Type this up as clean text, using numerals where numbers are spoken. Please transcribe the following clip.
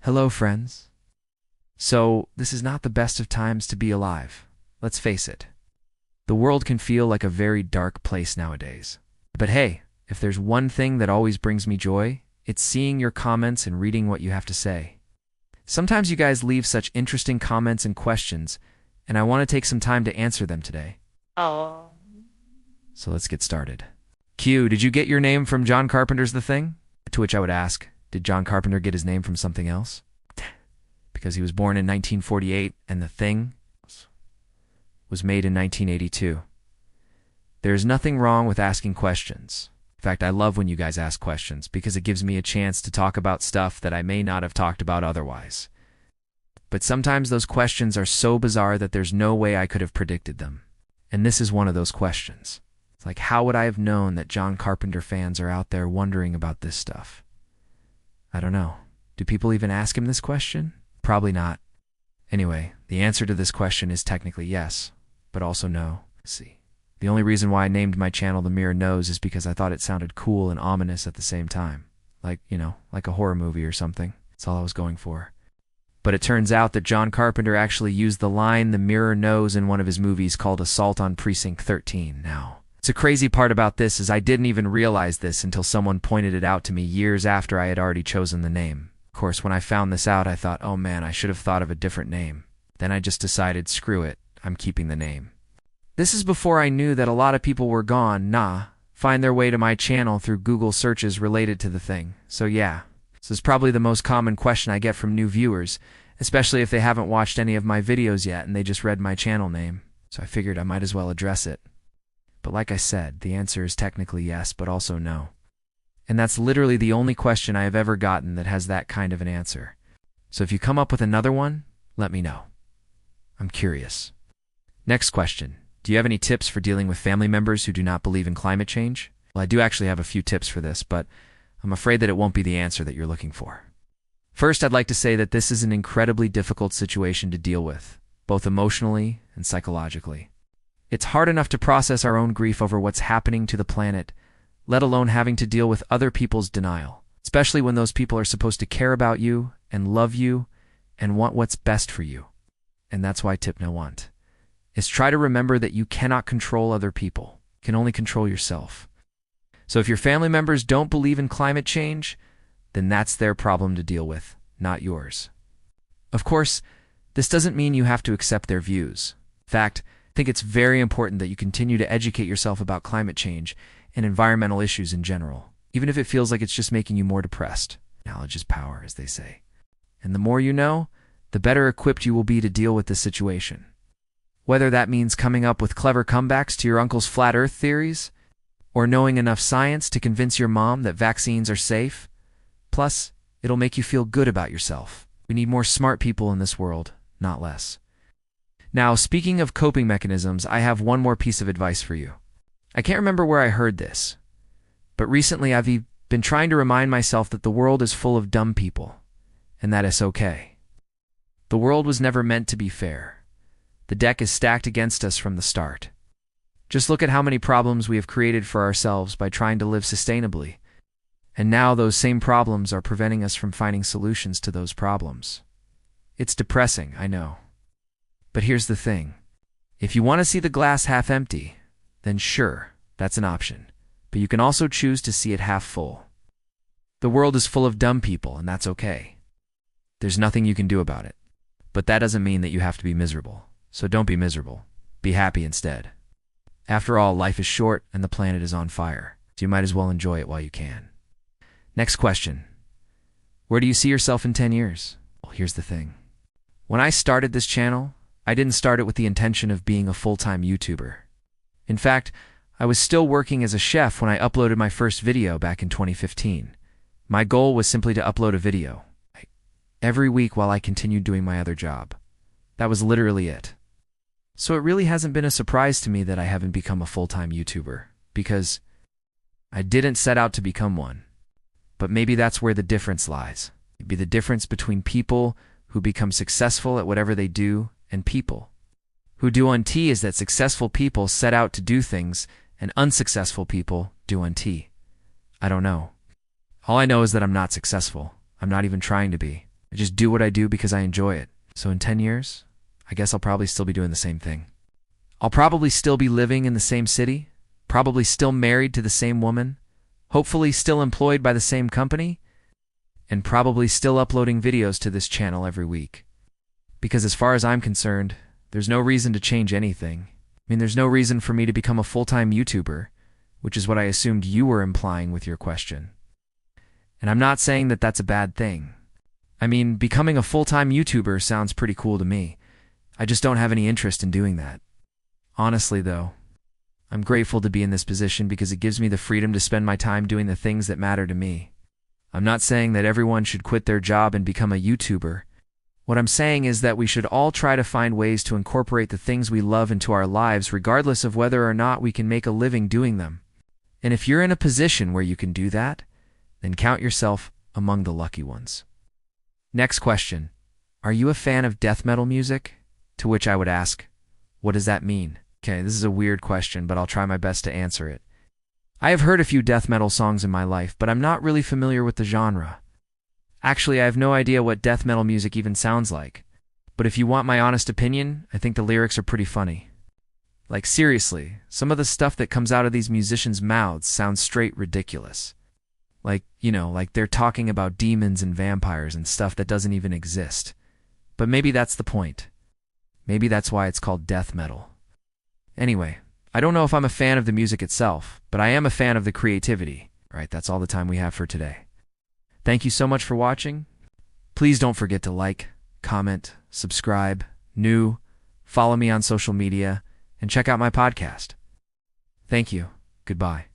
Hello, friends. So, this is not the best of times to be alive. Let's face it. The world can feel like a very dark place nowadays. But hey, if there's one thing that always brings me joy, it's seeing your comments and reading what you have to say. Sometimes you guys leave such interesting comments and questions, and I want to take some time to answer them today. Oh, So let's get started. Q, did you get your name from John Carpenter's The Thing? To which I would ask, did John Carpenter get his name from something else? Because he was born in 1948 and The Thing was made in 1982. There is nothing wrong with asking questions. In fact, I love when you guys ask questions because it gives me a chance to talk about stuff that I may not have talked about otherwise. But sometimes those questions are so bizarre that there's no way I could have predicted them. And this is one of those questions. It's like, how would I have known that John Carpenter fans are out there wondering about this stuff? I don't know. Do people even ask him this question? Probably not. Anyway, the answer to this question is technically yes, but also no. See. The only reason why I named my channel The Mirror Knows is because I thought it sounded cool and ominous at the same time. Like a horror movie or something. That's all I was going for. But it turns out that John Carpenter actually used the line The Mirror Knows in one of his movies called Assault on Precinct 13 now. It's a crazy part about this is I didn't even realize this until someone pointed it out to me years after I had already chosen the name. Of course, when I found this out, I thought, oh man, I should have thought of a different name. Then I just decided, screw it, I'm keeping the name. This is before I knew that a lot of people were find their way to my channel through Google searches related to The Thing. So yeah, this is probably the most common question I get from new viewers, especially if they haven't watched any of my videos yet and they just read my channel name. So I figured I might as well address it. But like I said, the answer is technically yes, but also no. And that's literally the only question I have ever gotten that has that kind of an answer. So if you come up with another one, let me know. I'm curious. Next question. Do you have any tips for dealing with family members who do not believe in climate change? Well, I do actually have a few tips for this, but I'm afraid that it won't be the answer that you're looking for. First, I'd like to say that this is an incredibly difficult situation to deal with, both emotionally and psychologically. It's hard enough to process our own grief over what's happening to the planet, let alone having to deal with other people's denial, especially when those people are supposed to care about you and love you and want what's best for you. And that's why tip no want is try to remember that you cannot control other people. You can only control yourself. So if your family members don't believe in climate change, then that's their problem to deal with, not yours. Of course, this doesn't mean you have to accept their views. In fact, I think it's very important that you continue to educate yourself about climate change and environmental issues in general, even if it feels like it's just making you more depressed. Knowledge is power, as they say. And the more you know, the better equipped you will be to deal with this situation. Whether that means coming up with clever comebacks to your uncle's flat earth theories, or knowing enough science to convince your mom that vaccines are safe. Plus, it'll make you feel good about yourself. We need more smart people in this world, not less. Now, speaking of coping mechanisms, I have one more piece of advice for you. I can't remember where I heard this, but recently I've been trying to remind myself that the world is full of dumb people, and that it's okay. The world was never meant to be fair. The deck is stacked against us from the start. Just look at how many problems we have created for ourselves by trying to live sustainably. And now those same problems are preventing us from finding solutions to those problems. It's depressing, I know. But here's the thing. If you want to see the glass half empty, then sure, that's an option. But you can also choose to see it half full. The world is full of dumb people, and that's okay. There's nothing you can do about it. But that doesn't mean that you have to be miserable. So don't be miserable. Be happy instead. After all, life is short and the planet is on fire, so you might as well enjoy it while you can. Next question. Where do you see yourself in 10 years? Well, here's the thing. When I started this channel, I didn't start it with the intention of being a full-time YouTuber. In fact, I was still working as a chef when I uploaded my first video back in 2015. My goal was simply to upload a video every week while I continued doing my other job. That was literally it. So it really hasn't been a surprise to me that I haven't become a full-time YouTuber, because I didn't set out to become one. But maybe that's where the difference lies. Maybe the difference between people who become successful at whatever they do and people who do unto is that successful people set out to do things and unsuccessful people do unto. I don't know. All I know is that I'm not successful. I'm not even trying to be. I just do what I do because I enjoy it. So in 10 years, I guess I'll probably still be doing the same thing. I'll probably still be living in the same city, probably still married to the same woman, hopefully still employed by the same company, and probably still uploading videos to this channel every week. Because as far as I'm concerned, there's no reason to change anything. I mean, there's no reason for me to become a full-time YouTuber, which is what I assumed you were implying with your question. And I'm not saying that that's a bad thing. I mean, becoming a full-time YouTuber sounds pretty cool to me. I just don't have any interest in doing that. Honestly, though, I'm grateful to be in this position because it gives me the freedom to spend my time doing the things that matter to me. I'm not saying that everyone should quit their job and become a YouTuber. What I'm saying is that we should all try to find ways to incorporate the things we love into our lives regardless of whether or not we can make a living doing them. And if you're in a position where you can do that, then count yourself among the lucky ones. Next question. Are you a fan of death metal music? To which I would ask, what does that mean? Okay, this is a weird question, but I'll try my best to answer it. I have heard a few death metal songs in my life, but I'm not really familiar with the genre. Actually, I have no idea what death metal music even sounds like. But if you want my honest opinion, I think the lyrics are pretty funny. Like seriously, some of the stuff that comes out of these musicians' mouths sounds straight ridiculous. Like they're talking about demons and vampires and stuff that doesn't even exist. But maybe that's the point. Maybe that's why it's called death metal. Anyway, I don't know if I'm a fan of the music itself, but I am a fan of the creativity. All right, that's all the time we have for today. Thank you so much for watching. Please don't forget to like, comment, subscribe, follow me on social media, and check out my podcast. Thank you. Goodbye.